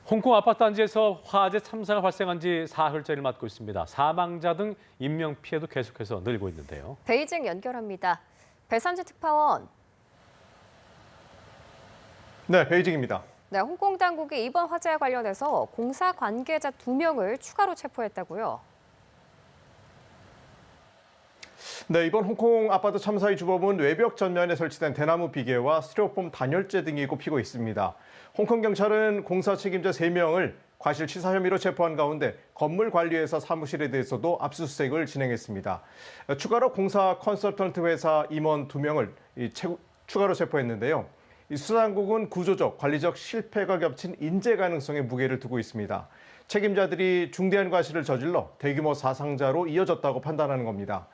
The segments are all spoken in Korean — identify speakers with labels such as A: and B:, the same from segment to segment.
A: 홍콩 아파트 단지에서 화재 참사가 발생한 지 사흘째를 맞고 있습니다. 사망자 등 인명피해도 계속해서 늘고 있는데요.
B: 베이징 연결합니다. 배산지 특파원.
C: 네, 베이징입니다.
B: 네, 홍콩 당국이 이번 화재와 관련해서 공사 관계자 2명을 추가로 체포했다고요.
C: 네, 이번 홍콩 아파트 참사의 주범은 외벽 전면에 설치된 대나무 비계와 스티로폼 단열재 등이 꼽히고 있습니다. 홍콩 경찰은 공사 책임자 3명을 과실치사 혐의로 체포한 가운데 건물 관리회사 사무실에 대해서도 압수수색을 진행했습니다. 추가로 공사 컨설턴트 회사 임원 2명을 추가로 체포했는데요. 수사당국은 구조적, 관리적 실패가 겹친 인재 가능성에 무게를 두고 있습니다. 책임자들이 중대한 과실을 저질러 대규모 사상자로 이어졌다고 판단하는 겁니다.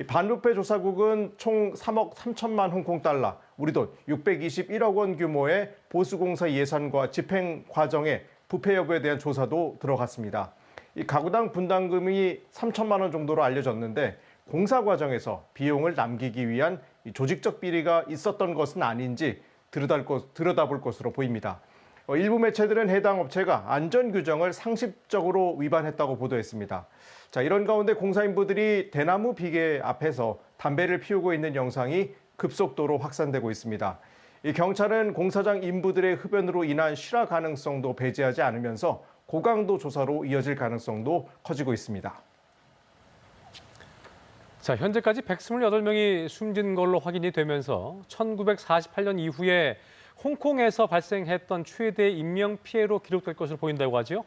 C: 반부패 조사국은 총 3억 3천만 홍콩 달러, 우리 돈 621억 원 규모의 보수공사 예산과 집행 과정의 부패 여부에 대한 조사도 들어갔습니다. 이 가구당 분담금이 3천만 원 정도로 알려졌는데 공사 과정에서 비용을 남기기 위한 조직적 비리가 있었던 것은 아닌지 들여다볼 것으로 보입니다. 일부 매체들은 해당 업체가 안전 규정을 상습적으로 위반했다고 보도했습니다. 자, 이런 가운데 공사인부들이 대나무 비계 앞에서 담배를 피우고 있는 영상이 급속도로 확산되고 있습니다. 이 경찰은 공사장 인부들의 흡연으로 인한 실화 가능성도 배제하지 않으면서 고강도 조사로 이어질 가능성도 커지고 있습니다.
A: 자, 현재까지 128명이 숨진 걸로 확인이 되면서 1948년 이후에 홍콩에서 발생했던 최대 인명피해로 기록될 것으로 보인다고 하죠?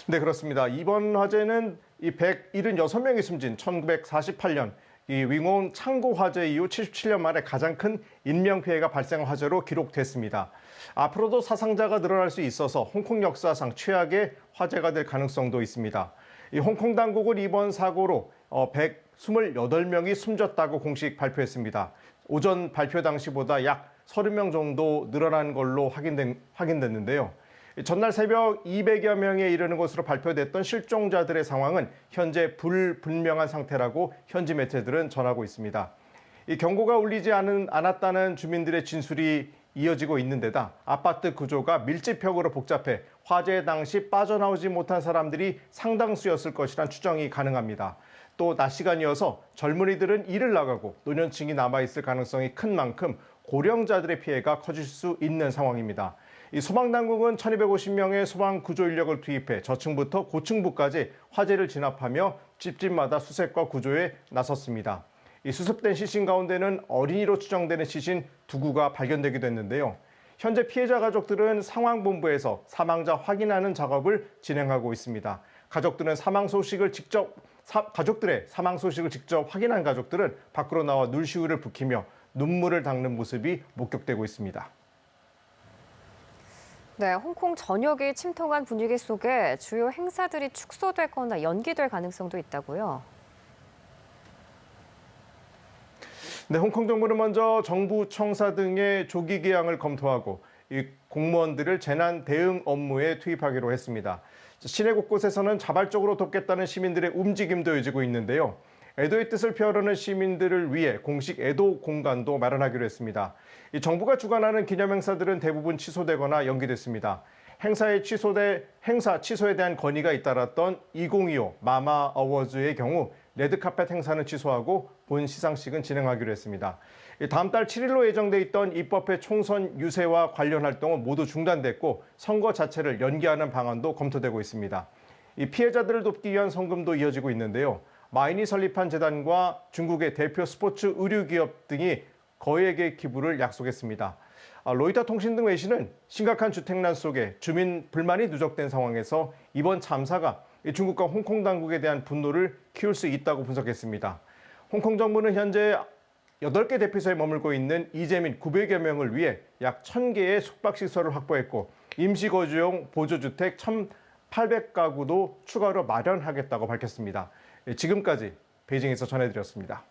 C: 네, 그렇습니다. 이번 화재는 이 176명이 숨진 1948년 이 윙온 창고 화재 이후 77년 만에 가장 큰 인명피해가 발생한 화재로 기록됐습니다. 앞으로도 사상자가 늘어날 수 있어서 홍콩 역사상 최악의 화재가 될 가능성도 있습니다. 이 홍콩 당국은 이번 사고로 128명이 숨졌다고 공식 발표했습니다. 오전 발표 당시보다 약 30명 정도 늘어난 걸로 확인됐는데요. 전날 새벽 200여 명에 이르는 것으로 발표됐던 실종자들의 상황은 현재 불분명한 상태라고 현지 매체들은 전하고 있습니다. 이 경고가 울리지 않았다는 주민들의 진술이 이어지고 있는 데다 아파트 구조가 밀집형으로 복잡해 화재 당시 빠져나오지 못한 사람들이 상당수였을 것이란 추정이 가능합니다. 또 낮 시간이어서 젊은이들은 일을 나가고 노년층이 남아있을 가능성이 큰 만큼 고령자들의 피해가 커질 수 있는 상황입니다. 이 소방당국은 1250명의 소방 구조 인력을 투입해 저층부터 고층부까지 화재를 진압하며 집집마다 수색과 구조에 나섰습니다. 이 수습된 시신 가운데는 어린이로 추정되는 시신 2구가 발견되기도 했는데요. 현재 피해자 가족들은 상황본부에서 사망자 확인하는 작업을 진행하고 있습니다. 가족들의 사망 소식을 직접 확인한 가족들은 밖으로 나와 눈시울을 붉히며 눈물을 닦는 모습이 목격되고 있습니다.
B: 네, 홍콩 전역이 침통한 분위기 속에 주요 행사들이 축소되거나 연기될 가능성도 있다고요.
C: 네, 홍콩 정부는 먼저 정부 청사 등의 조기 개항을 검토하고 이 공무원들을 재난 대응 업무에 투입하기로 했습니다. 시내 곳곳에서는 자발적으로 돕겠다는 시민들의 움직임도 이어지고 있는데요. 애도의 뜻을 표하려는 시민들을 위해 공식 애도 공간도 마련하기로 했습니다. 이 정부가 주관하는 기념행사들은 대부분 취소되거나 연기됐습니다. 행사 취소에 대한 건의가 잇따랐던 2025 마마 어워즈의 경우 레드카펫 행사는 취소하고 본 시상식은 진행하기로 했습니다. 다음 달 7일로 예정돼 있던 입법회 총선 유세와 관련 활동은 모두 중단됐고 선거 자체를 연기하는 방안도 검토되고 있습니다. 이 피해자들을 돕기 위한 성금도 이어지고 있는데요. 마인이 설립한 재단과 중국의 대표 스포츠 의류기업 등이 거액의 기부를 약속했습니다. 로이터 통신 등 외신은 심각한 주택난 속에 주민 불만이 누적된 상황에서 이번 참사가 중국과 홍콩 당국에 대한 분노를 키울 수 있다고 분석했습니다. 홍콩 정부는 현재 8개 대피소에 머물고 있는 이재민 900여 명을 위해 약 1000개의 숙박시설을 확보했고 임시거주용 보조주택 1,800가구도 추가로 마련하겠다고 밝혔습니다. 지금까지 베이징에서 전해드렸습니다.